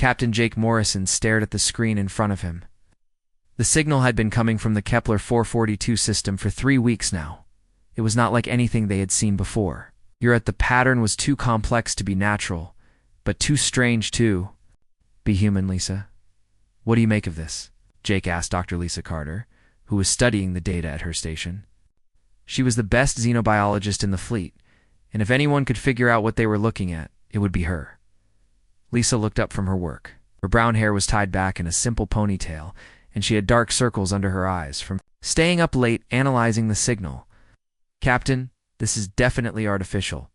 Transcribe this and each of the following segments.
Captain Jake Morrison stared at the screen in front of him. The signal had been coming from the Kepler 442 system for 3 weeks now. It was not like anything they had seen before. The pattern was too complex to be natural, but too strange too. Be human, Lisa. What do you make of this? Jake asked Dr. Lisa Carter, who was studying the data at her station. She was the best xenobiologist in the fleet, and if anyone could figure out what they were looking at, it would be her. Lisa looked up from her work. Her brown hair was tied back in a simple ponytail, and she had dark circles under her eyes from staying up late analyzing the signal. Captain, this is definitely artificial.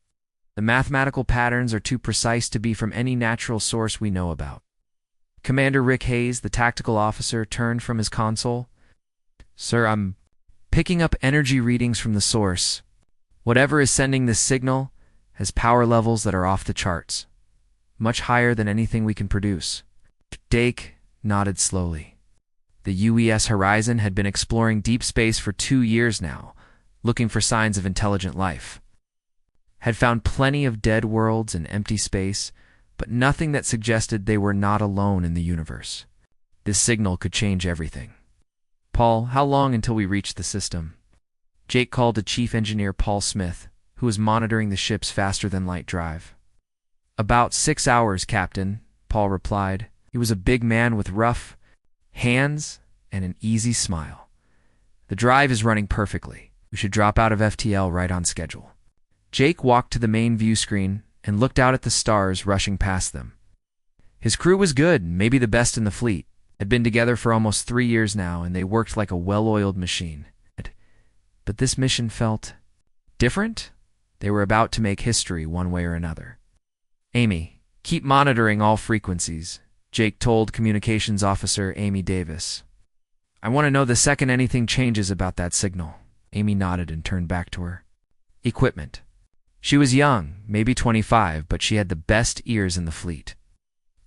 The mathematical patterns are too precise to be from any natural source we know about. Commander Rick Hayes, the tactical officer, turned from his console. Sir, I'm picking up energy readings from the source. Whatever is sending this signal has power levels that are off the charts, much higher than anything we can produce. Jake nodded slowly. The UES Horizon had been exploring deep space for 2 years now, looking for signs of intelligent life. Had found plenty of dead worlds and empty space, but nothing that suggested they were not alone in the universe. This signal could change everything. Paul, how long until we reach the system? Jake called to Chief Engineer Paul Smith, who was monitoring the ship's faster-than-light drive. About 6 hours, Captain, Paul replied. He was a big man with rough hands and an easy smile. The drive is running perfectly. We should drop out of FTL right on schedule. Jake walked to the main view screen and looked out at the stars rushing past them. His crew was good, maybe the best in the fleet. Had been together for almost 3 years now, and they worked like a well-oiled machine. But this mission felt different. They were about to make history one way or another. Amy, keep monitoring all frequencies, Jake told Communications Officer Amy Davis. I want to know the second anything changes about that signal. Amy nodded and turned back to her. Equipment. She was young, maybe 25, but she had the best ears in the fleet.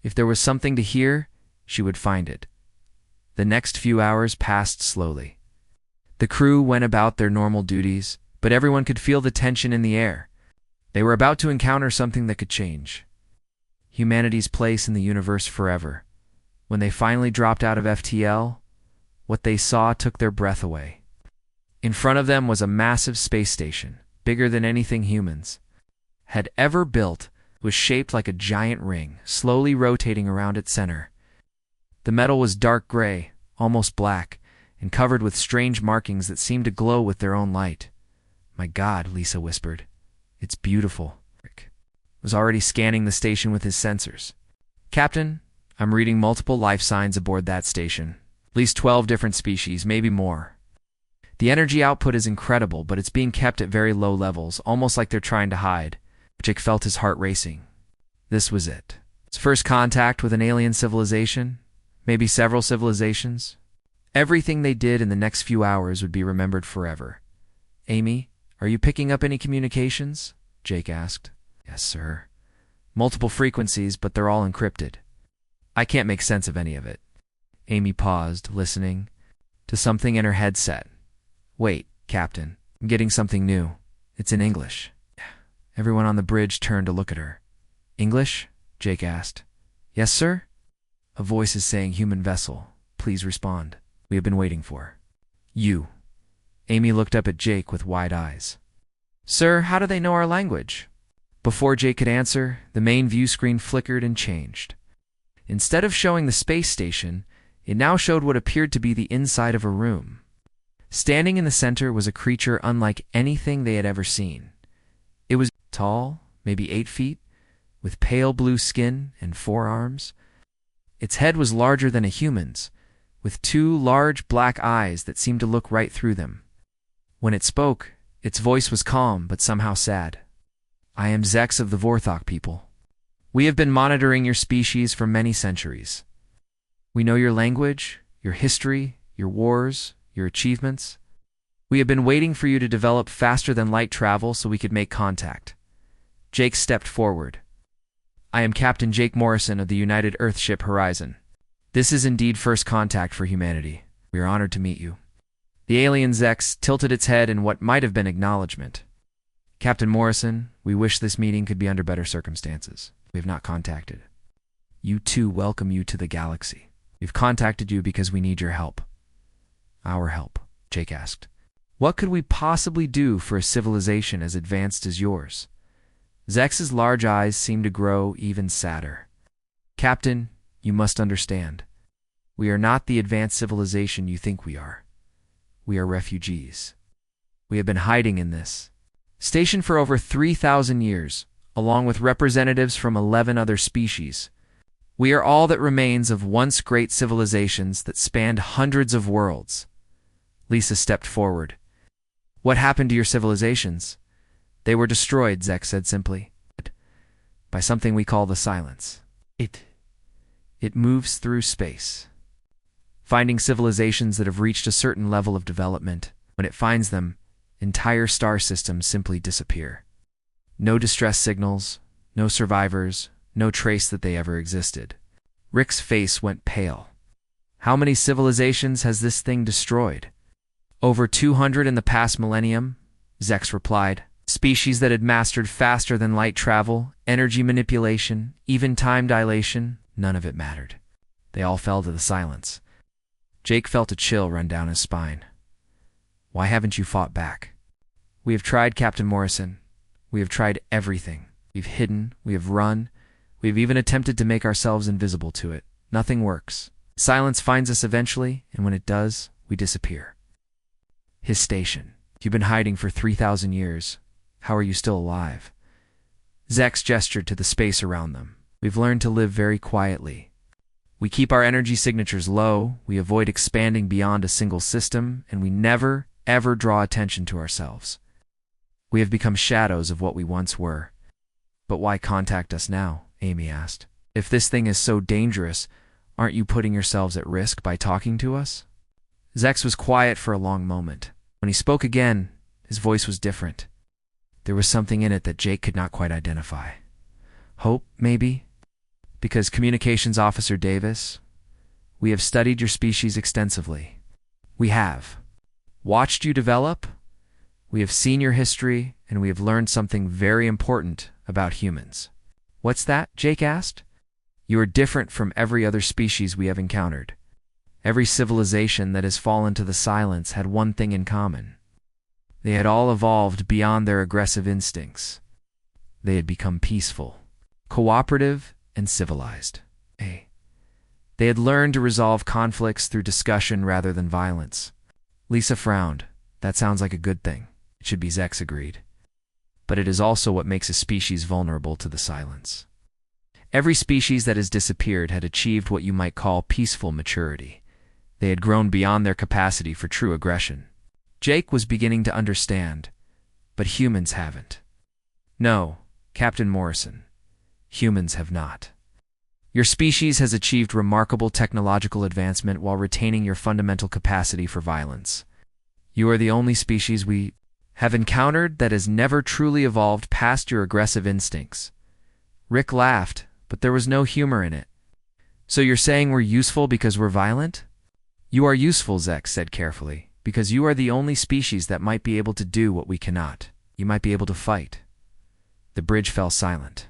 If there was something to hear, she would find it. The next few hours passed slowly. The crew went about their normal duties, but everyone could feel the tension in the air. They were about to encounter something that could change humanity's place in the universe forever. When they finally dropped out of FTL, what they saw took their breath away. In front of them was a massive space station, bigger than anything humans had ever built. It was shaped like a giant ring, slowly rotating around its center. The metal was dark gray, almost black, and covered with strange markings that seemed to glow with their own light. My God, Lisa whispered. It's beautiful. Rick was already scanning the station with his sensors. Captain, I'm reading multiple life signs aboard that station. At least 12 different species, maybe more. The energy output is incredible, but it's being kept at very low levels, almost like they're trying to hide. Jake felt his heart racing. This was it. His first contact with an alien civilization, maybe several civilizations. Everything they did in the next few hours would be remembered forever. Amy, are you picking up any communications? Jake asked. Yes, sir. Multiple frequencies, but they're all encrypted. I can't make sense of any of it. Amy paused, listening to something in her headset. Wait, Captain, I'm getting something new. It's in English. Everyone on the bridge turned to look at her. English? Jake asked. Yes, sir? A voice is saying, human vessel. Please respond. We have been waiting for you. Amy looked up at Jake with wide eyes. Sir, how do they know our language? Before Jake could answer, the main view screen flickered and changed. Instead of showing the space station, it now showed what appeared to be the inside of a room. Standing in the center was a creature unlike anything they had ever seen. It was tall, maybe 8 feet, with pale blue skin and 4 arms. Its head was larger than a human's, with 2 large black eyes that seemed to look right through them. When it spoke, its voice was calm but somehow sad. I am Zex of the Vorthok people. We have been monitoring your species for many centuries. We know your language, your history, your wars, your achievements. We have been waiting for you to develop faster-than-light travel so we could make contact. Jake stepped forward. I am Captain Jake Morrison of the United Earthship Horizon. This is indeed first contact for humanity. We are honored to meet you. The alien Zex tilted its head in what might have been acknowledgement. Captain Morrison, we wish this meeting could be under better circumstances. We have not contacted. You too welcome you to the galaxy. We've contacted you because we need your help. Our help, Jake asked. What could we possibly do for a civilization as advanced as yours? Zex's large eyes seemed to grow even sadder. Captain, you must understand. We are not the advanced civilization you think we are. We are refugees. We have been hiding in this station for over 3,000 years, along with representatives from 11 other species. We are all that remains of once great civilizations that spanned hundreds of worlds. Lisa stepped forward. What happened to your civilizations? They were destroyed, Zex said simply. By something we call the silence. It moves through space, finding civilizations that have reached a certain level of development. When it finds them, entire star systems simply disappear. No distress signals, no survivors, no trace that they ever existed. Rick's face went pale. How many civilizations has this thing destroyed? Over 200 in the past millennium, Zex replied. Species that had mastered faster than light travel, energy manipulation, even time dilation, none of it mattered. They all fell to the silence. Jake felt a chill run down his spine. Why haven't you fought back? We have tried, Captain Morrison. We have tried everything. We've hidden, we have run, we have even attempted to make ourselves invisible to it. Nothing works. Silence finds us eventually, and when it does, we disappear. His station. You've been hiding for 3,000 years. How are you still alive? Zex gestured to the space around them. We've learned to live very quietly. We keep our energy signatures low, we avoid expanding beyond a single system, and we never, ever draw attention to ourselves. We have become shadows of what we once were. But why contact us now? Amy asked. If this thing is so dangerous, aren't you putting yourselves at risk by talking to us? Zex was quiet for a long moment. When he spoke again, his voice was different. There was something in it that Jake could not quite identify. Hope, maybe? Because Communications Officer Davis, we have studied your species extensively. We have watched you develop, we have seen your history, and we have learned something very important about humans. What's that? Jake asked. You are different from every other species we have encountered. Every civilization that has fallen to the silence had one thing in common. They had all evolved beyond their aggressive instincts. They had become peaceful, cooperative, and civilized. They had learned to resolve conflicts through discussion rather than violence. Lisa frowned. That sounds like a good thing. It should be, Zex agreed. But it is also what makes a species vulnerable to the silence. Every species that has disappeared had achieved what you might call peaceful maturity. They had grown beyond their capacity for true aggression. Jake was beginning to understand, but humans haven't. No, Captain Morrison, humans have not. Your species has achieved remarkable technological advancement while retaining your fundamental capacity for violence. You are the only species we have encountered that has never truly evolved past your aggressive instincts. Rick laughed, but there was no humor in it. So you're saying we're useful because we're violent? You are useful, Zex said carefully, because you are the only species that might be able to do what we cannot. You might be able to fight. The bridge fell silent.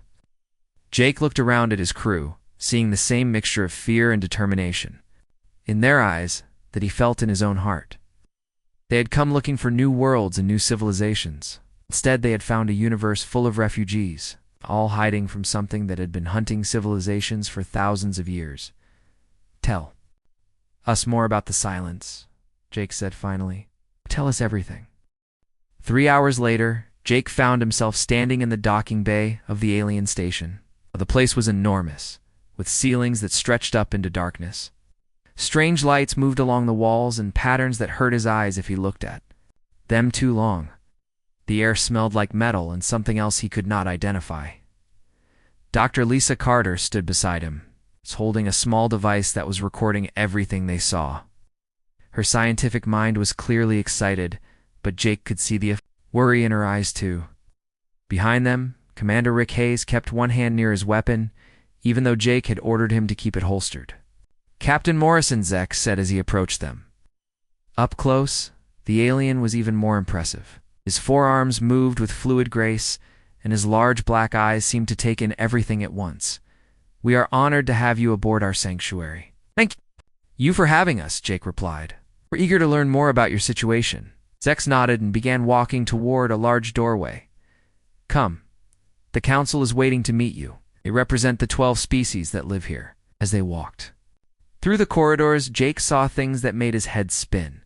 Jake looked around at his crew, seeing the same mixture of fear and determination, in their eyes, that he felt in his own heart. They had come looking for new worlds and new civilizations. Instead, they had found a universe full of refugees, all hiding from something that had been hunting civilizations for thousands of years. Tell us more about the silence, Jake said finally. Tell us everything. 3 hours later, Jake found himself standing in the docking bay of the alien station. The place was enormous, with ceilings that stretched up into darkness. Strange lights moved along the walls in patterns that hurt his eyes if he looked at them too long. The air smelled like metal and something else he could not identify. Dr. Lisa Carter stood beside him, holding a small device that was recording everything they saw. Her scientific mind was clearly excited, but Jake could see the worry in her eyes too. Behind them, Commander Rick Hayes kept one hand near his weapon, even though Jake had ordered him to keep it holstered. Captain Morrison, Zex said as he approached them. Up close, the alien was even more impressive. His forearms moved with fluid grace, and his large black eyes seemed to take in everything at once. We are honored to have you aboard our sanctuary. Thank you for having us, Jake replied. We're eager to learn more about your situation. Zex nodded and began walking toward a large doorway. Come. The council is waiting to meet you. They represent the 12 species that live here. As they walked through the corridors, Jake saw things that made his head spin.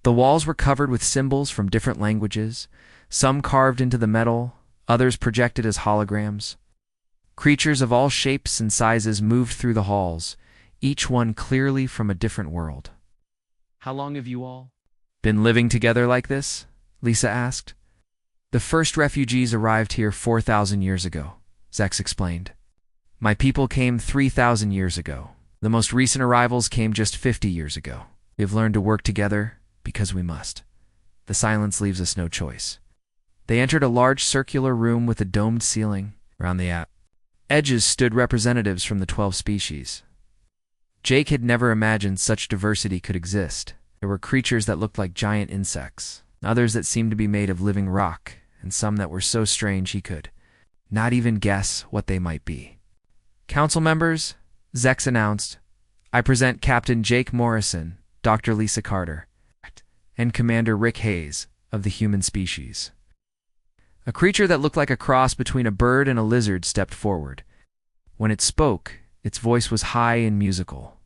The walls were covered with symbols from different languages, some carved into the metal, others projected as holograms. Creatures of all shapes and sizes moved through the halls, each one clearly from a different world. How long have you all been living together like this? Lisa asked. The first refugees arrived here 4,000 years ago, Zex explained. My people came 3,000 years ago. The most recent arrivals came just 50 years ago. We have learned to work together because we must. The silence leaves us no choice. They entered a large circular room with a domed ceiling. Around the edges stood representatives from the 12 species. Jake had never imagined such diversity could exist. There were creatures that looked like giant insects, others that seemed to be made of living rock, and some that were so strange he could not even guess what they might be. Council members, Zex announced, I present Captain Jake Morrison, Dr. Lisa Carter, and Commander Rick Hayes of the human species. A creature that looked like a cross between a bird and a lizard stepped forward. When it spoke, its voice was high and musical.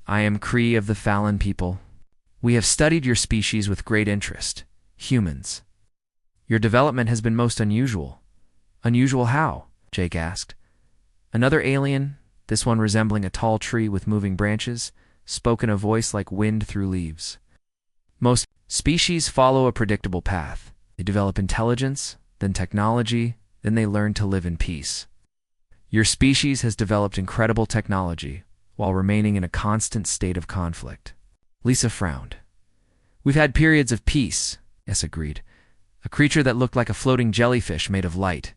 I am Cree of the Fallon people. We have studied your species with great interest, humans. Your development has been most unusual. Unusual how? Jake asked. Another alien, this one resembling a tall tree with moving branches, spoke in a voice like wind through leaves. Most species follow a predictable path. They develop intelligence, then technology, then they learn to live in peace. Your species has developed incredible technology while remaining in a constant state of conflict. Lisa frowned. We've had periods of peace, S agreed. A creature that looked like a floating jellyfish made of light.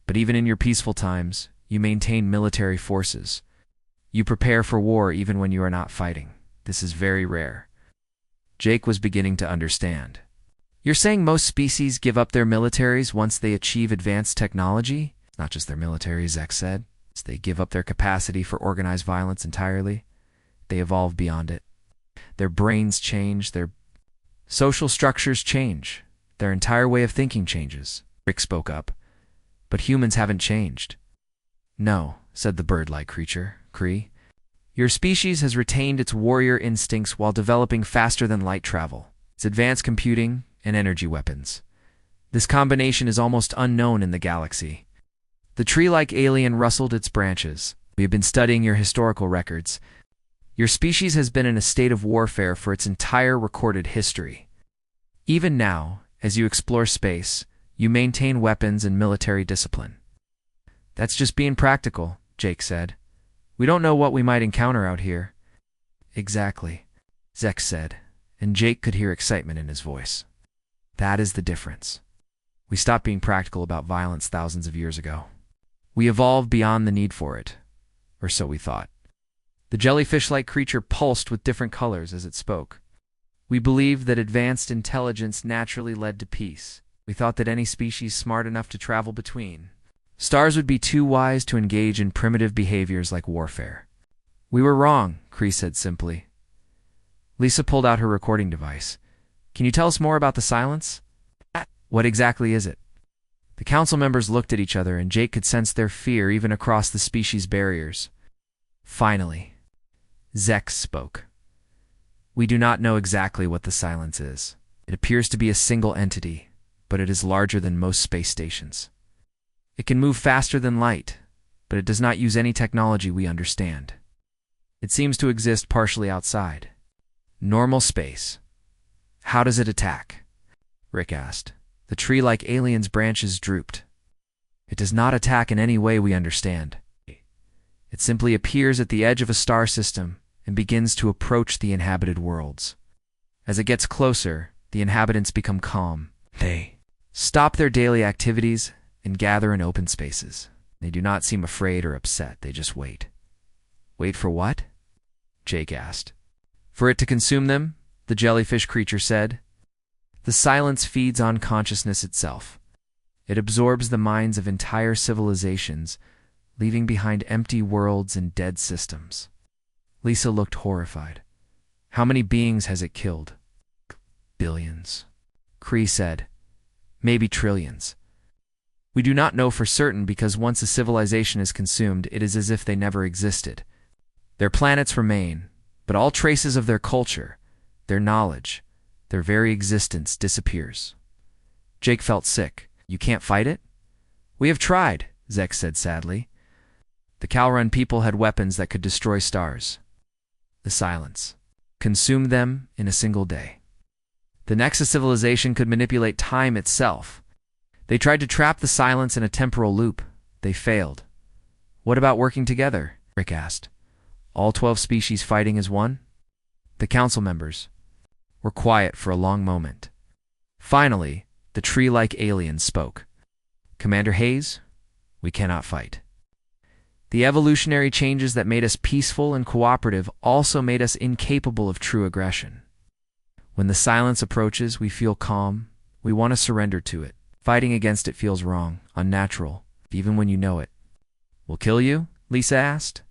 But even in your peaceful times, you maintain military forces. You prepare for war even when you are not fighting. This is very rare. Jake was beginning to understand. You're saying most species give up their militaries once they achieve advanced technology? Not just their militaries, Zex said. They give up their capacity for organized violence entirely. They evolve beyond it. Their brains change, their social structures change, their entire way of thinking changes. Rick spoke up. But humans haven't changed. No, said the bird-like creature, Cree. Your species has retained its warrior instincts while developing faster than light travel. It's advanced computing and energy weapons. This combination is almost unknown in the galaxy. The tree-like alien rustled its branches. We have been studying your historical records. Your species has been in a state of warfare for its entire recorded history. Even now, as you explore space, you maintain weapons and military discipline. That's just being practical, Jake said. We don't know what we might encounter out here. Exactly, Zex said, and Jake could hear excitement in his voice. That is the difference. We stopped being practical about violence thousands of years ago. We evolved beyond the need for it, or so we thought. The jellyfish-like creature pulsed with different colors as it spoke. We believed that advanced intelligence naturally led to peace. We thought that any species smart enough to travel between stars would be too wise to engage in primitive behaviors like warfare. We were wrong, Cree said simply. Lisa pulled out her recording device. Can you tell us more about the silence? What exactly is it? The council members looked at each other, and Jake could sense their fear even across the species barriers. Finally, Zex spoke. We do not know exactly what the silence is. It appears to be a single entity, but it is larger than most space stations. It can move faster than light, but it does not use any technology we understand. It seems to exist partially outside normal space. How does it attack? Rick asked. The tree-like alien's branches drooped. It does not attack in any way we understand. It simply appears at the edge of a star system and begins to approach the inhabited worlds. As it gets closer, the inhabitants become calm. They stop their daily activities and gather in open spaces. They do not seem afraid or upset. They just wait. Wait for what? Jake asked. For it to consume them, the jellyfish creature said. The silence feeds on consciousness itself. It absorbs the minds of entire civilizations, leaving behind empty worlds and dead systems. Lisa looked horrified. How many beings has it killed? Billions. Cree said. Maybe trillions. We do not know for certain because once a civilization is consumed, it is as if they never existed. Their planets remain, but all traces of their culture, their knowledge, their very existence disappears. Jake felt sick. You can't fight it? We have tried, Zek said sadly. The Calrun people had weapons that could destroy stars. The silence. Consumed them in a single day. The Nexus civilization could manipulate time itself. They tried to trap the silence in a temporal loop. They failed. What about working together? Rick asked. All 12 species fighting as one? The council members were quiet for a long moment. Finally, the tree-like alien spoke. Commander Hayes, we cannot fight. The evolutionary changes that made us peaceful and cooperative also made us incapable of true aggression. When the silence approaches, we feel calm. We want to surrender to it. Fighting against it feels wrong, unnatural, even when you know it. We'll kill you? Lisa asked.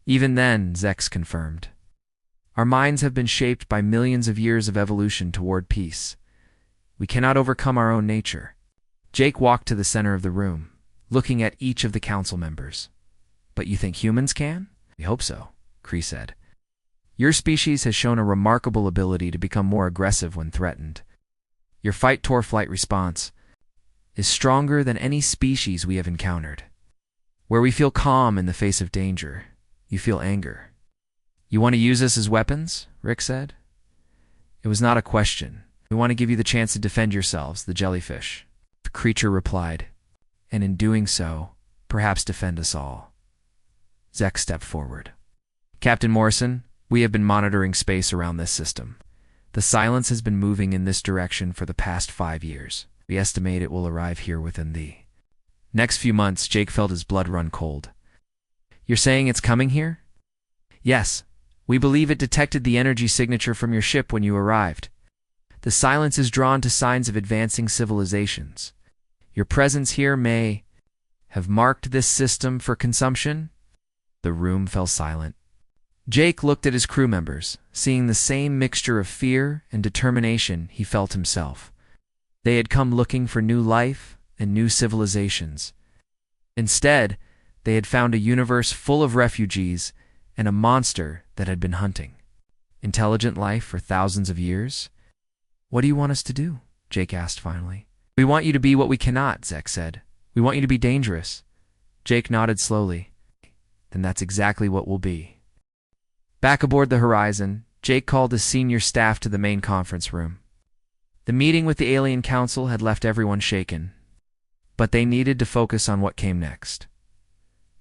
Even then, Zex confirmed. Our minds have been shaped by millions of years of evolution toward peace. We cannot overcome our own nature. Jake walked to the center of the room, looking at each of the council members. But you think humans can? We hope so, Cree said. Your species has shown a remarkable ability to become more aggressive when threatened. Your fight-or-flight response is stronger than any species we have encountered. Where we feel calm in the face of danger, you feel anger. You want to use us as weapons? Rick said. It was not a question. We want to give you the chance to defend yourselves, the jellyfish. The creature replied, and in doing so, perhaps defend us all. Zek stepped forward. Captain Morrison, we have been monitoring space around this system. The silence has been moving in this direction for the past 5 years. We estimate it will arrive here within the next few months. Jake felt his blood run cold. You're saying it's coming here? Yes. We believe it detected the energy signature from your ship when you arrived. The silence is drawn to signs of advancing civilizations. Your presence here may have marked this system for consumption. The room fell silent. Jake looked at his crew members, seeing the same mixture of fear and determination he felt himself. They had come looking for new life and new civilizations. Instead, they had found a universe full of refugees and a monster that had been hunting intelligent life for thousands of years. What do you want us to do? Jake asked finally. We want you to be what we cannot, Zek said. We want you to be dangerous. Jake nodded slowly. Then that's exactly what we'll be. Back aboard the Horizon, Jake called his senior staff to the main conference room. The meeting with the Alien Council had left everyone shaken, but they needed to focus on what came next.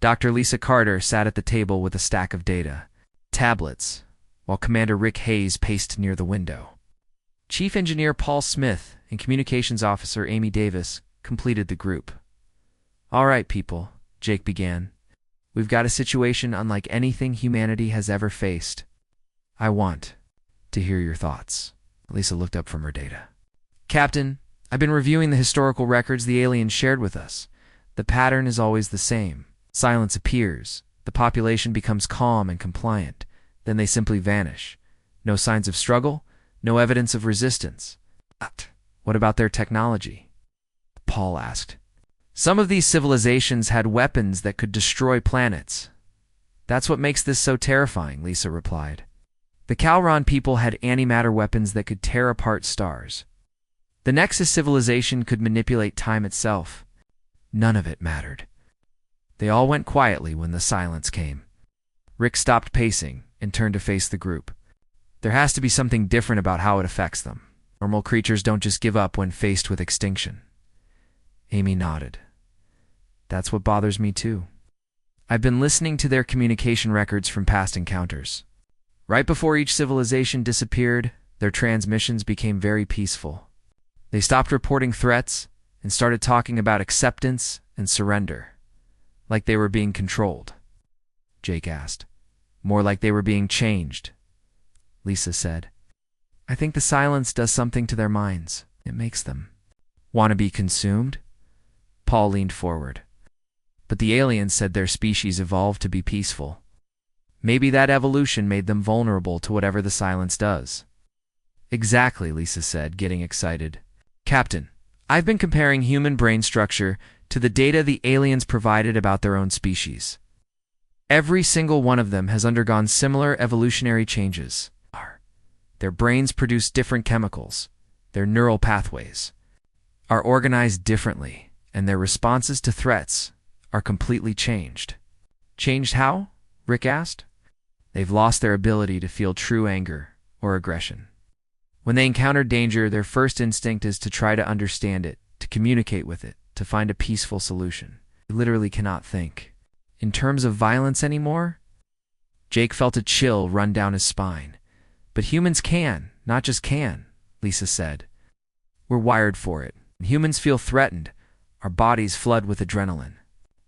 Dr. Lisa Carter sat at the table with a stack of data, tablets, while Commander Rick Hayes paced near the window. Chief Engineer Paul Smith and Communications Officer Amy Davis completed the group. All right, people, Jake began. We've got a situation unlike anything humanity has ever faced. I want to hear your thoughts. Lisa looked up from her data. Captain, I've been reviewing the historical records the aliens shared with us. The pattern is always the same. Silence appears. The population becomes calm and compliant. Then they simply vanish. No signs of struggle, no evidence of resistance. What about their technology? Paul asked. Some of these civilizations had weapons that could destroy planets. That's what makes this so terrifying, Lisa replied. The Calron people had antimatter weapons that could tear apart stars. The Nexus civilization could manipulate time itself. None of it mattered. They all went quietly when the silence came. Rick stopped pacing and turned to face the group. There has to be something different about how it affects them. Normal creatures don't just give up when faced with extinction. Amy nodded. That's what bothers me too. I've been listening to their communication records from past encounters. Right before each civilization disappeared, their transmissions became very peaceful. They stopped reporting threats and started talking about acceptance and surrender, like they were being controlled. Jake asked. More like they were being changed, Lisa said. I think the silence does something to their minds. It makes them want to be consumed. Paul leaned forward. But the aliens said their species evolved to be peaceful. Maybe that evolution made them vulnerable to whatever the silence does. Exactly, Lisa said, getting excited. Captain, I've been comparing human brain structure to the data the aliens provided about their own species. Every single one of them has undergone similar evolutionary changes. Their brains produce different chemicals. Their neural pathways are organized differently, and their responses to threats are completely changed. Changed how? Rick asked. They've lost their ability to feel true anger or aggression. When they encounter danger, their first instinct is to try to understand it, to communicate with it, to find a peaceful solution. They literally cannot think in terms of violence anymore. Jake felt a chill run down his spine. But humans can, not just can, Lisa said. We're wired for it. When humans feel threatened, our bodies flood with adrenaline.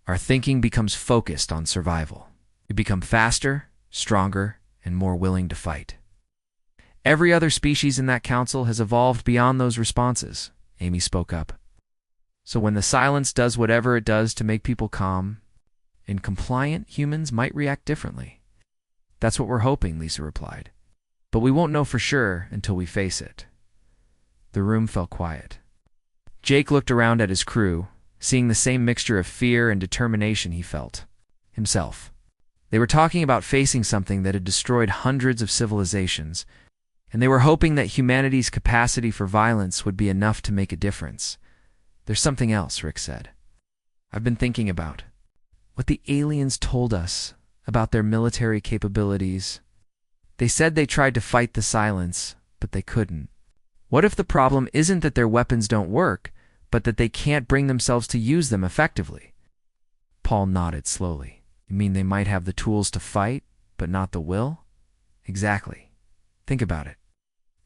Our thinking becomes focused on survival. We become faster, stronger, and more willing to fight. Every other species in that council has evolved beyond those responses, Amy spoke up. So when the silence does whatever it does to make people calm and compliant, humans might react differently. That's what we're hoping, Lisa replied. But we won't know for sure until we face it. The room fell quiet. Jake looked around at his crew, seeing the same mixture of fear and determination he felt himself. They were talking about facing something that had destroyed hundreds of civilizations, and they were hoping that humanity's capacity for violence would be enough to make a difference. There's something else, Rick said. I've been thinking about what the aliens told us about their military capabilities. They said they tried to fight the silence, but they couldn't. What if the problem isn't that their weapons don't work, but that they can't bring themselves to use them effectively? Paul nodded slowly. You mean they might have the tools to fight, but not the will? Exactly. Think about it.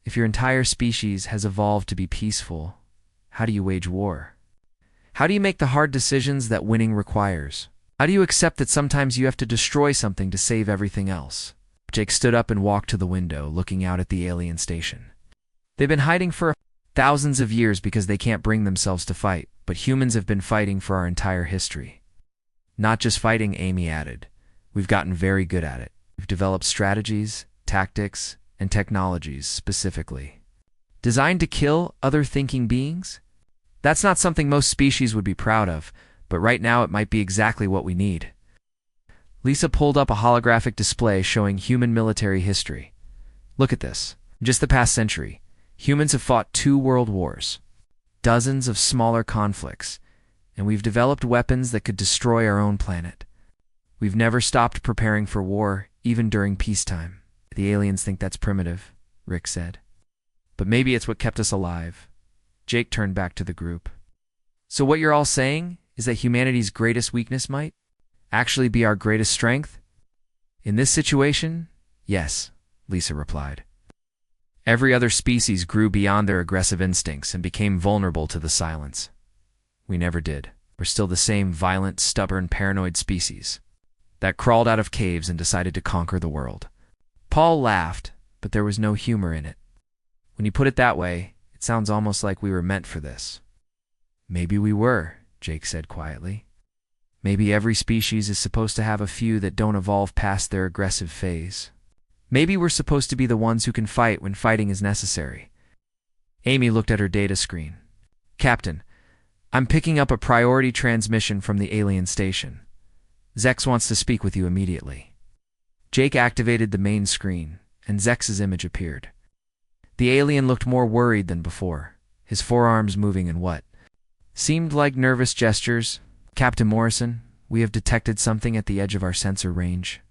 If your entire species has evolved to be peaceful, how do you wage war? How do you make the hard decisions that winning requires? How do you accept that sometimes you have to destroy something to save everything else? Jake stood up and walked to the window, looking out at the alien station. They've been hiding for thousands of years because they can't bring themselves to fight, but humans have been fighting for our entire history. Not just fighting, Amy added. We've gotten very good at it. We've developed strategies, tactics, and technologies specifically designed to kill other thinking beings. That's not something most species would be proud of, but right now it might be exactly what we need. Lisa pulled up a holographic display showing human military history. Look at this. In just the past century, humans have fought 2 world wars, dozens of smaller conflicts, and we've developed weapons that could destroy our own planet. We've never stopped preparing for war, even during peacetime. The aliens think that's primitive, Rick said. But maybe it's what kept us alive. Jake turned back to the group. So what you're all saying is that humanity's greatest weakness might actually be our greatest strength? In this situation, yes, Lisa replied. Every other species grew beyond their aggressive instincts and became vulnerable to the silence. We never did. We're still the same violent, stubborn, paranoid species that crawled out of caves and decided to conquer the world. Paul laughed, but there was no humor in it. When you put it that way, it sounds almost like we were meant for this. Maybe we were, Jake said quietly. Maybe every species is supposed to have a few that don't evolve past their aggressive phase. Maybe we're supposed to be the ones who can fight when fighting is necessary. Amy looked at her data screen. Captain, I'm picking up a priority transmission from the alien station. Zex wants to speak with you immediately. Jake activated the main screen, and Zex's image appeared. The alien looked more worried than before, his forearms moving in what seemed like nervous gestures. Captain Morrison, we have detected something at the edge of our sensor range.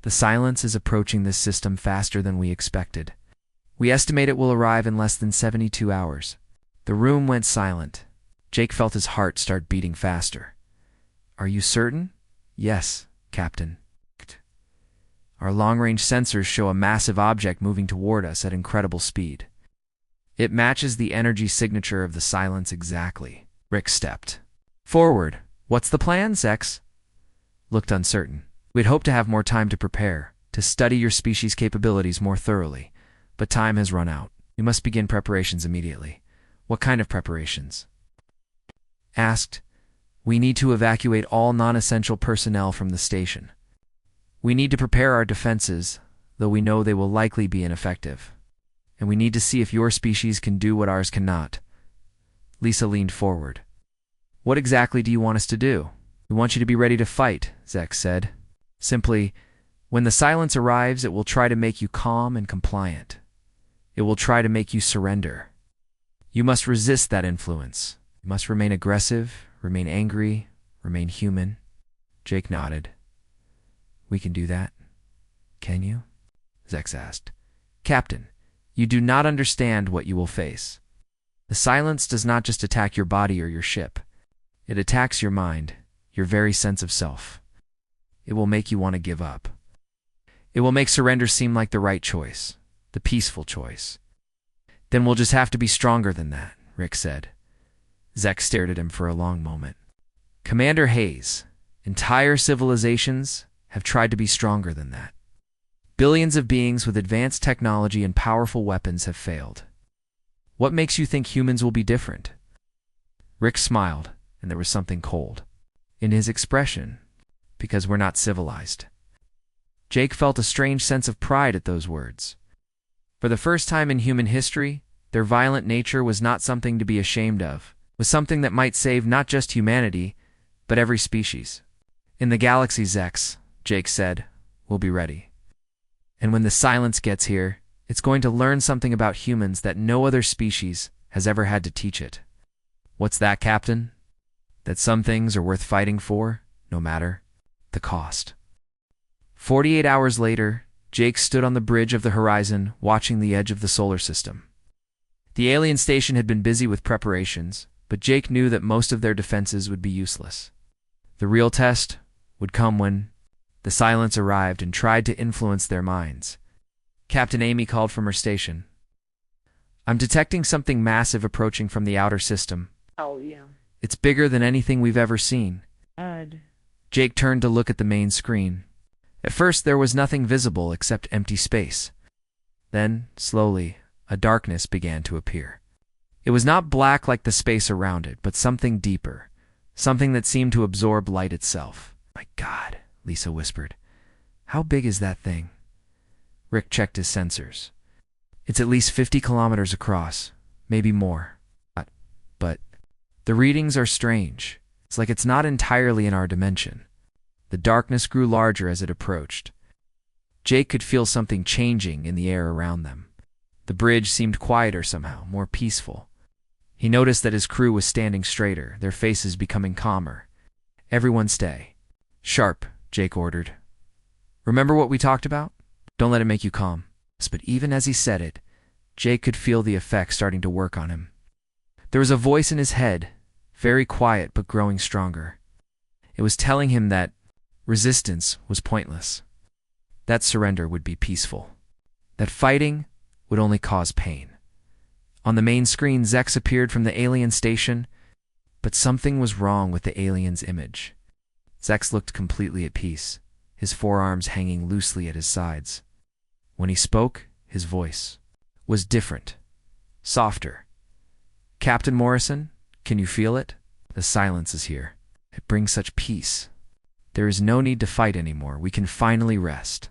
The silence is approaching this system faster than we expected. We estimate it will arrive in less than 72 hours. The room went silent. Jake felt his heart start beating faster. Are you certain? Yes, Captain. Our long-range sensors show a massive object moving toward us at incredible speed. It matches the energy signature of the silence exactly. Rick stepped forward. What's the plan, Zex? Looked uncertain. We'd hoped to have more time to prepare, to study your species' capabilities more thoroughly, but time has run out. We must begin preparations immediately. What kind of preparations? Asked. We need to evacuate all non-essential personnel from the station. We need to prepare our defenses, though we know they will likely be ineffective. And we need to see if your species can do what ours cannot. Lisa leaned forward. What exactly do you want us to do? We want you to be ready to fight, Zek said. Simply, when the silence arrives, it will try to make you calm and compliant. It will try to make you surrender. You must resist that influence. You must remain aggressive, remain angry, remain human. Jake nodded. We can do that. Can you? Zex asked. Captain, you do not understand what you will face. The silence does not just attack your body or your ship. It attacks your mind, your very sense of self. It will make you want to give up. It will make surrender seem like the right choice, the peaceful choice. Then we'll just have to be stronger than that, Rick said. Zek stared at him for a long moment. Commander Hayes, entire civilizations have tried to be stronger than that. Billions of beings with advanced technology and powerful weapons have failed. What makes you think humans will be different? Rick smiled, and there was something cold in his expression, because we're not civilized. Jake felt a strange sense of pride at those words. For the first time in human history, their violent nature was not something to be ashamed of. It was something that might save not just humanity, but every species. In the galaxy, Zex, Jake said, we'll be ready. And when the silence gets here, it's going to learn something about humans that no other species has ever had to teach it. What's that, Captain? That some things are worth fighting for, no matter the cost. 48 hours later, Jake stood on the bridge of the horizon, watching the edge of the solar system. The alien station had been busy with preparations, but Jake knew that most of their defenses would be useless. The real test would come when the silence arrived and tried to influence their minds. Captain Amy called from her station. I'm detecting something massive approaching from the outer system. Oh, yeah. It's bigger than anything we've ever seen. Odd. Jake turned to look at the main screen. At first, there was nothing visible except empty space. Then, slowly, a darkness began to appear. It was not black like the space around it, but something deeper, something that seemed to absorb light itself. My God, Lisa whispered. How big is that thing? Rick checked his sensors. It's at least 50 kilometers across, maybe more. But the readings are strange. It's like it's not entirely in our dimension. The darkness grew larger as it approached. Jake could feel something changing in the air around them. The bridge seemed quieter somehow, more peaceful. He noticed that his crew was standing straighter, their faces becoming calmer. Everyone stay. Sharp, Jake ordered. Remember what we talked about? Don't let it make you calm. But even as he said it, Jake could feel the effect starting to work on him. There was a voice in his head, very quiet but growing stronger. It was telling him that resistance was pointless, that surrender would be peaceful, that fighting would only cause pain. On the main screen, Zex appeared from the alien station, but something was wrong with the alien's image. Zex looked completely at peace, his forearms hanging loosely at his sides. When he spoke, his voice was different, softer. Captain Morrison, can you feel it? The silence is here. It brings such peace. There is no need to fight anymore. We can finally rest.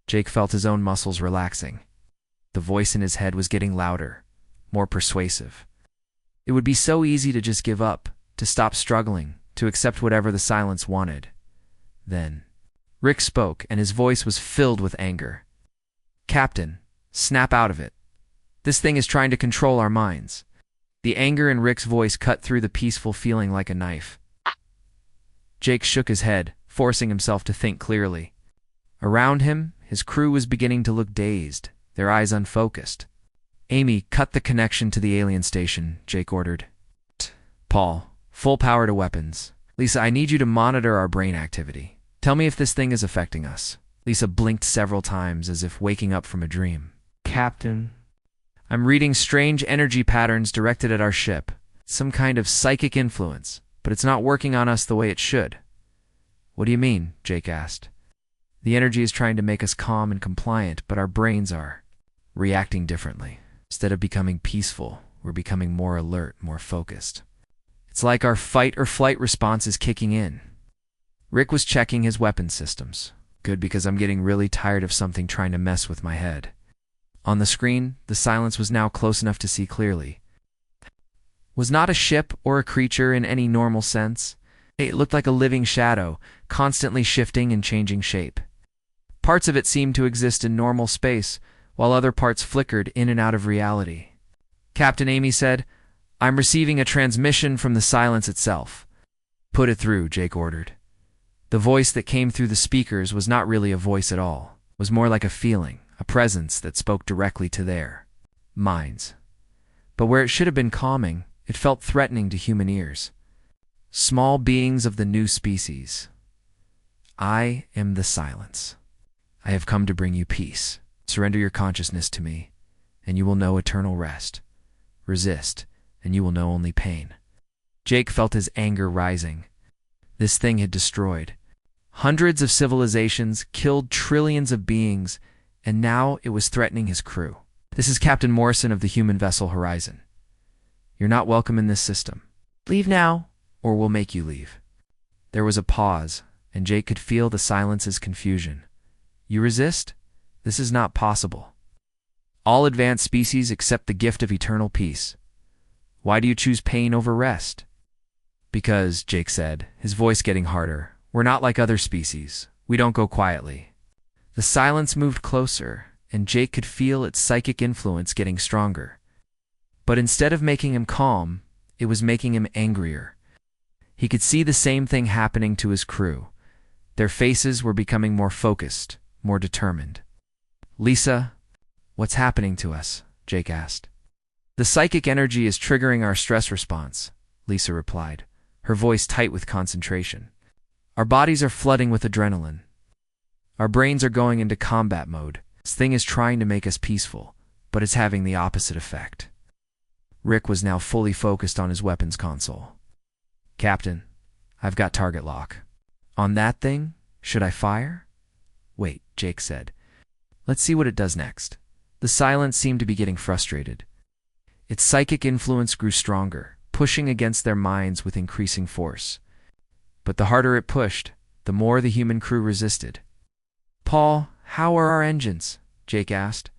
Jake felt his own muscles relaxing. The voice in his head was getting louder, more persuasive. It would be so easy to just give up, to stop struggling, to accept whatever the silence wanted. Then, Rick spoke, and his voice was filled with anger. Captain, snap out of it. This thing is trying to control our minds. The anger in Rick's voice cut through the peaceful feeling like a knife. Jake shook his head, forcing himself to think clearly. Around him, his crew was beginning to look dazed, their eyes unfocused. Amy, cut the connection to the alien station, Jake ordered. Paul, full power to weapons. Lisa, I need you to monitor our brain activity. Tell me if this thing is affecting us. Lisa blinked several times as if waking up from a dream. Captain, I'm reading strange energy patterns directed at our ship. Some kind of psychic influence, but it's not working on us the way it should. What do you mean? Jake asked. The energy is trying to make us calm and compliant, but our brains are reacting differently. Instead of becoming peaceful, we're becoming more alert, more focused. It's like our fight or flight response is kicking in. Rick was checking his weapon systems. Good, because I'm getting really tired of something trying to mess with my head. On the screen, the silence was now close enough to see clearly. It was not a ship or a creature in any normal sense. It looked like a living shadow, constantly shifting and changing shape. Parts of it seemed to exist in normal space, while other parts flickered in and out of reality. Captain Amy said, "I'm receiving a transmission from the silence itself." "Put it through," Jake ordered. The voice that came through the speakers was not really a voice at all. It was more like a feeling, a presence that spoke directly to their minds. But where it should have been calming, it felt threatening to human ears. Small beings of the new species. I am the silence. I have come to bring you peace. Surrender your consciousness to me, and you will know eternal rest. Resist, and you will know only pain. Jake felt his anger rising. This thing had destroyed hundreds of civilizations, killed trillions of beings, and now it was threatening his crew. "This is Captain Morrison of the human vessel Horizon. You're not welcome in this system. Leave now, or we'll make you leave." There was a pause, and Jake could feel the silence's confusion. "You resist? This is not possible. All advanced species accept the gift of eternal peace. Why do you choose pain over rest?" "Because," Jake said, his voice getting harder, "we're not like other species. We don't go quietly." The silence moved closer, and Jake could feel its psychic influence getting stronger. But instead of making him calm, it was making him angrier. He could see the same thing happening to his crew. Their faces were becoming more focused, more determined. "Lisa, what's happening to us?" Jake asked. "The psychic energy is triggering our stress response," Lisa replied, her voice tight with concentration. "Our bodies are flooding with adrenaline. Our brains are going into combat mode. This thing is trying to make us peaceful, but it's having the opposite effect." Rick was now fully focused on his weapons console. "Captain, I've got target lock. On that thing, should I fire?" "Wait," Jake said. "Let's see what it does next." The silence seemed to be getting frustrated. Its psychic influence grew stronger, pushing against their minds with increasing force. But the harder it pushed, the more the human crew resisted. "Paul, how are our engines?" Jake asked.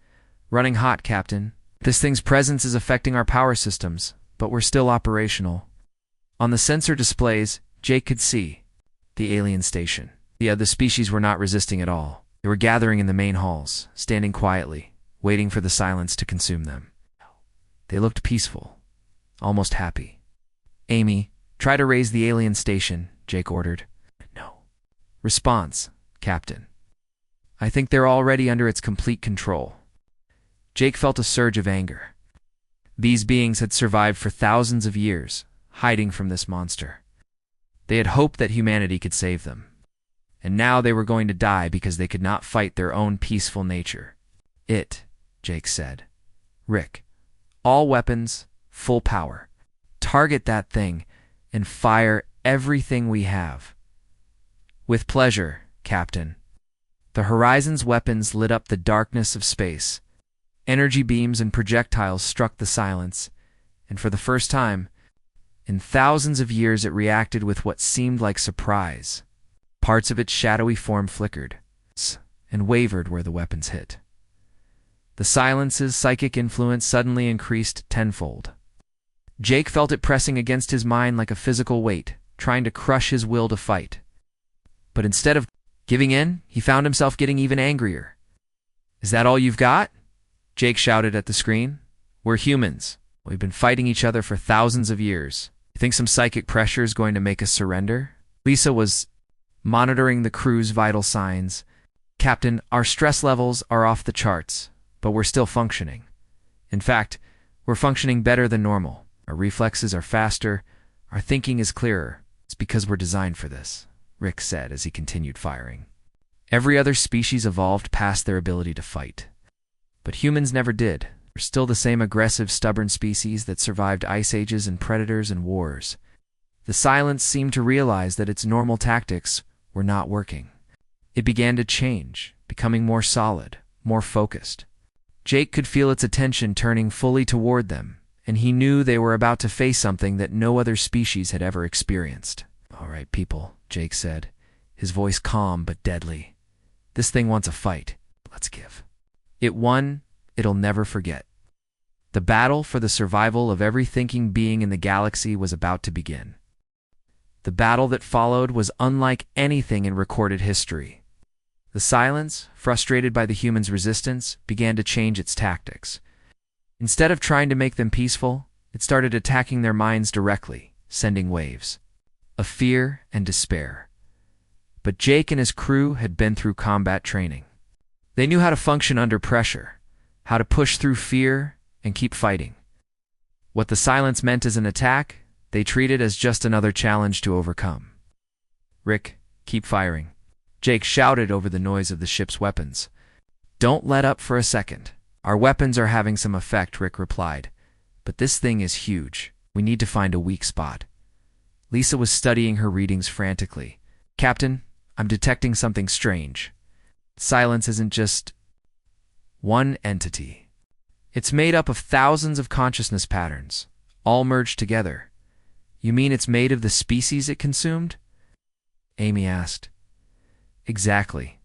"Running hot, Captain. This thing's presence is affecting our power systems, but we're still operational." On the sensor displays, Jake could see the alien station. The other species were not resisting at all. They were gathering in the main halls, standing quietly, waiting for the silence to consume them. They looked peaceful, almost happy. "Amy, try to raise the alien station," Jake ordered. "No." "Response, Captain. I think they're already under its complete control." Jake felt a surge of anger. These beings had survived for thousands of years, hiding from this monster. They had hoped that humanity could save them. And now they were going to die because they could not fight their own peaceful nature. Jake said. "Rick, all weapons, full power. Target that thing and fire everything we have." "With pleasure, Captain." The Horizon's weapons lit up the darkness of space. Energy beams and projectiles struck the silence, and for the first time in thousands of years it reacted with what seemed like surprise. Parts of its shadowy form flickered and wavered where the weapons hit. The silence's psychic influence suddenly increased tenfold. Jake felt it pressing against his mind like a physical weight, trying to crush his will to fight. But instead of giving in, he found himself getting even angrier. "Is that all you've got?" Jake shouted at the screen. "We're humans. We've been fighting each other for thousands of years. You think some psychic pressure is going to make us surrender?" Lisa was monitoring the crew's vital signs. "Captain, our stress levels are off the charts, but we're still functioning. In fact, we're functioning better than normal. Our reflexes are faster. Our thinking is clearer. It's because we're designed for this," Rick said as he continued firing. Every other species evolved past their ability to fight. But humans never did. We're still the same aggressive, stubborn species that survived ice ages and predators and wars. The silence seemed to realize that its normal tactics were not working. It began to change, becoming more solid, more focused. Jake could feel its attention turning fully toward them, and he knew they were about to face something that no other species had ever experienced. "All right, people," Jake said, his voice calm but deadly. "This thing wants a fight. Let's give." It won, it'll never forget. The battle for the survival of every thinking being in the galaxy was about to begin. The battle that followed was unlike anything in recorded history. The Silence, frustrated by the humans' resistance, began to change its tactics. Instead of trying to make them peaceful, it started attacking their minds directly, sending waves of fear and despair. But Jake and his crew had been through combat training. They knew how to function under pressure, how to push through fear and keep fighting. What the Silence meant as an attack, they treated as just another challenge to overcome. "Rick, keep firing," Jake shouted over the noise of the ship's weapons. "Don't let up for a second." "Our weapons are having some effect," Rick replied. "But this thing is huge. We need to find a weak spot." Lisa was studying her readings frantically. "Captain, I'm detecting something strange. Silence isn't just one entity. It's made up of thousands of consciousness patterns, all merged together." "You mean it's made of the species it consumed?" Amy asked. "Exactly.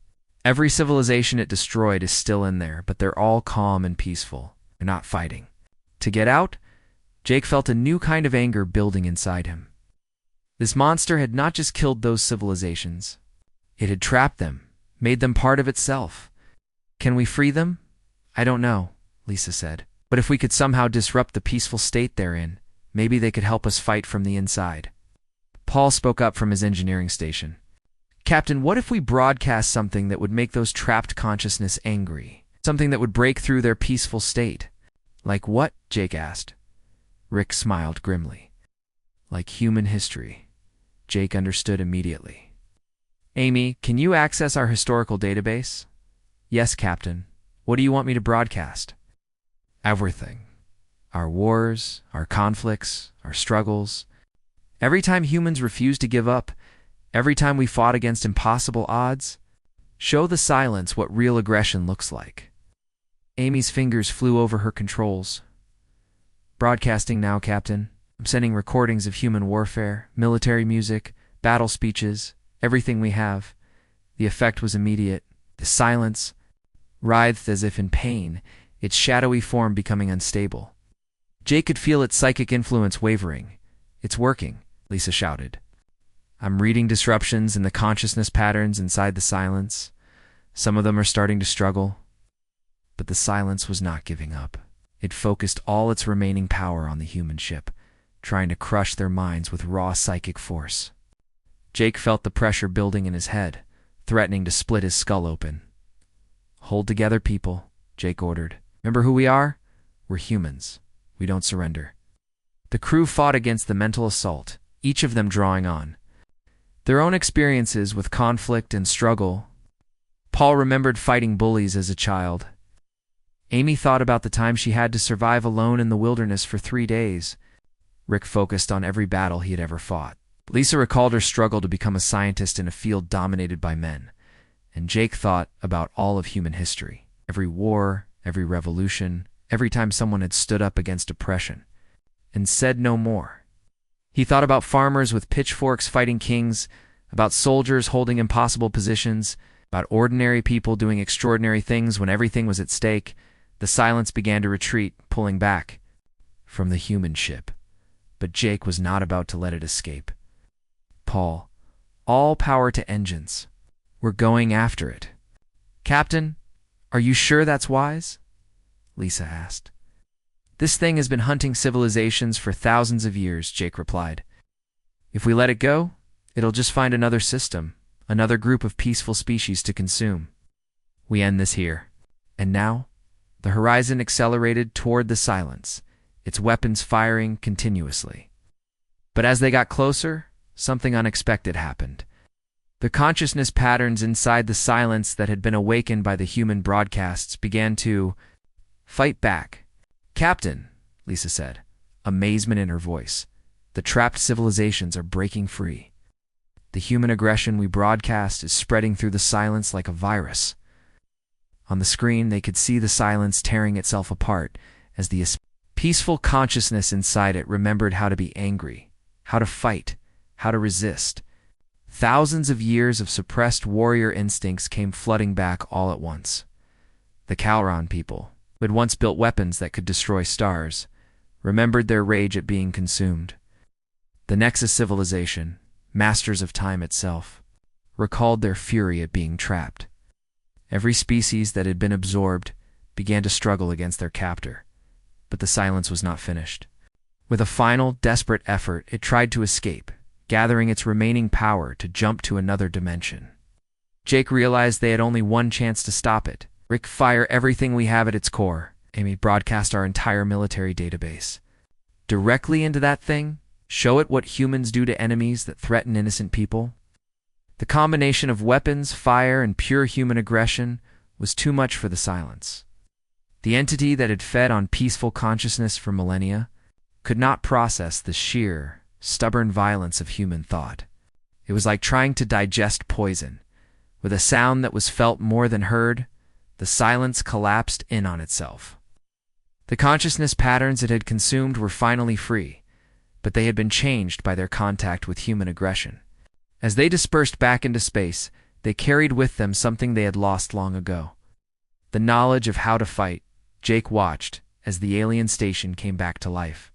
Every civilization it destroyed is still in there, but they're all calm and peaceful. They're not fighting." To get out, Jake felt a new kind of anger building inside him. This monster had not just killed those civilizations. It had trapped them, made them part of itself. "Can we free them?" "I don't know," Lisa said. "But if we could somehow disrupt the peaceful state they're in, maybe they could help us fight from the inside." Paul spoke up from his engineering station. "Captain, what if we broadcast something that would make those trapped consciousness angry? Something that would break through their peaceful state?" "Like what?" Jake asked. Rick smiled grimly. "Like human history." Jake understood immediately. "Amy, can you access our historical database?" "Yes, Captain. What do you want me to broadcast?" "Everything. Our wars, our conflicts, our struggles. Every time humans refused to give up, every time we fought against impossible odds. Show the Silence what real aggression looks like." Amy's fingers flew over her controls. "Broadcasting now, Captain. I'm sending recordings of human warfare, military music, battle speeches, everything we have." The effect was immediate. The Silence writhed as if in pain, its shadowy form becoming unstable. Jake could feel its psychic influence wavering. "It's working," Lisa shouted. "I'm reading disruptions in the consciousness patterns inside the Silence. Some of them are starting to struggle." But the Silence was not giving up. It focused all its remaining power on the human ship, trying to crush their minds with raw psychic force. Jake felt the pressure building in his head, threatening to split his skull open. "Hold together, people," Jake ordered. "Remember who we are? We're humans. We don't surrender." The crew fought against the mental assault, each of them drawing on their own experiences with conflict and struggle. Paul remembered fighting bullies as a child. Amy thought about the time she had to survive alone in the wilderness for 3 days. Rick focused on every battle he had ever fought. Lisa recalled her struggle to become a scientist in a field dominated by men. And Jake thought about all of human history. Every war, every revolution, every time someone had stood up against oppression and said no more. He thought about farmers with pitchforks fighting kings, about soldiers holding impossible positions, about ordinary people doing extraordinary things when everything was at stake. The Silence began to retreat, pulling back from the human ship. But Jake was not about to let it escape. "Paul, all power to engines. We're going after it." "Captain, are you sure that's wise?" Lisa asked. "This thing has been hunting civilizations for thousands of years," Jake replied. "If we let it go, it'll just find another system, another group of peaceful species to consume. We end this here." And now, the horizon accelerated toward the Silence, its weapons firing continuously. But as they got closer, something unexpected happened. The consciousness patterns inside the Silence that had been awakened by the human broadcasts began to fight back. "Captain," Lisa said, amazement in her voice, "the trapped civilizations are breaking free. The human aggression we broadcast is spreading through the Silence like a virus." On the screen, they could see the Silence tearing itself apart as the peaceful consciousness inside it remembered how to be angry, how to fight, how to resist. Thousands of years of suppressed warrior instincts came flooding back all at once. The Calron people, who had once built weapons that could destroy stars, remembered their rage at being consumed. The Nexus civilization, masters of time itself, recalled their fury at being trapped. Every species that had been absorbed began to struggle against their captor, but the silence was not finished. With a final, desperate effort, it tried to escape, gathering its remaining power to jump to another dimension. Jake realized they had only one chance to stop it. Rick, fire everything we have at its core. Amy, broadcast our entire military database. Directly into that thing, show it what humans do to enemies that threaten innocent people. The combination of weapons, fire, and pure human aggression was too much for the silence. The entity that had fed on peaceful consciousness for millennia could not process the sheer, stubborn violence of human thought. It was like trying to digest poison. With a sound that was felt more than heard, the silence collapsed in on itself. The consciousness patterns it had consumed were finally free, but they had been changed by their contact with human aggression. As they dispersed back into space, they carried with them something they had lost long ago. The knowledge of how to fight. Jake watched as the alien station came back to life.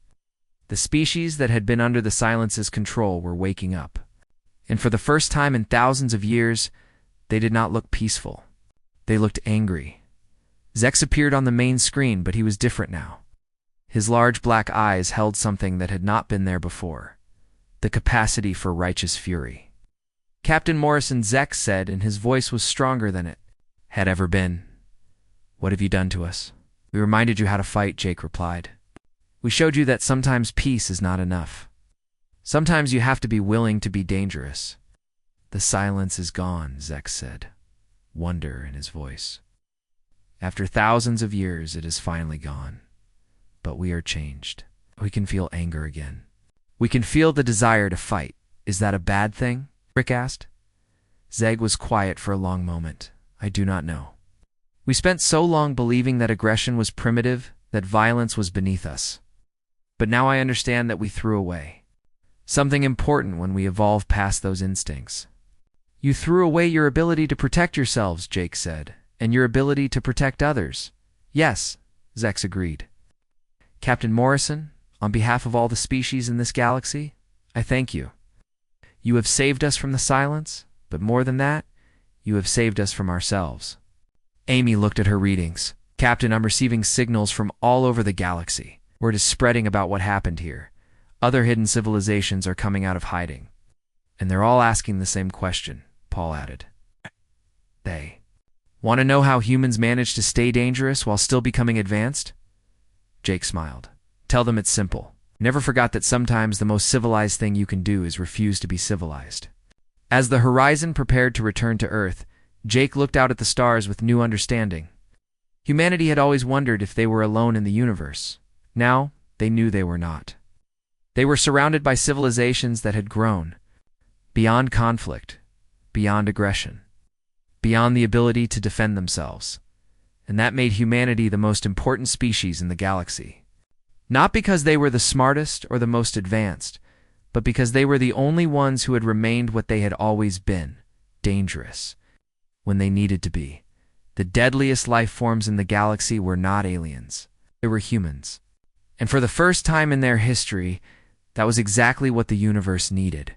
The species that had been under the silence's control were waking up. And for the first time in thousands of years, they did not look peaceful. They looked angry. Zex appeared on the main screen, but he was different now. His large black eyes held something that had not been there before: the capacity for righteous fury. Captain Morrison, Zex said, and his voice was stronger than it had ever been. "What have you done to us?" "We reminded you how to fight," Jake replied. "We showed you that sometimes peace is not enough. Sometimes you have to be willing to be dangerous." "The silence is gone," Zex said, wonder in his voice. "After thousands of years, it is finally gone. But we are changed. We can feel anger again. We can feel the desire to fight. Is that a bad thing?" Rick asked. Zeg was quiet for a long moment. "I do not know. We spent so long believing that aggression was primitive, that violence was beneath us. But now I understand that we threw away something important when we evolved past those instincts." "You threw away your ability to protect yourselves," Jake said, "and your ability to protect others." "Yes," Zex agreed. "Captain Morrison, on behalf of all the species in this galaxy, I thank you. You have saved us from the silence, but more than that, you have saved us from ourselves." Amy looked at her readings. "Captain, I'm receiving signals from all over the galaxy. Word is spreading about what happened here. Other hidden civilizations are coming out of hiding. And they're all asking the same question," Paul added. "They want to know how humans manage to stay dangerous while still becoming advanced?" Jake smiled. "Tell them it's simple. Never forgot that sometimes the most civilized thing you can do is refuse to be civilized." As the horizon prepared to return to Earth, Jake looked out at the stars with new understanding. Humanity had always wondered if they were alone in the universe. Now, they knew they were not. They were surrounded by civilizations that had grown, beyond conflict, beyond aggression, beyond the ability to defend themselves. And that made humanity the most important species in the galaxy. Not because they were the smartest or the most advanced, but because they were the only ones who had remained what they had always been: dangerous when they needed to be. The deadliest life forms in the galaxy were not aliens. They were humans. And for the first time in their history, that was exactly what the universe needed.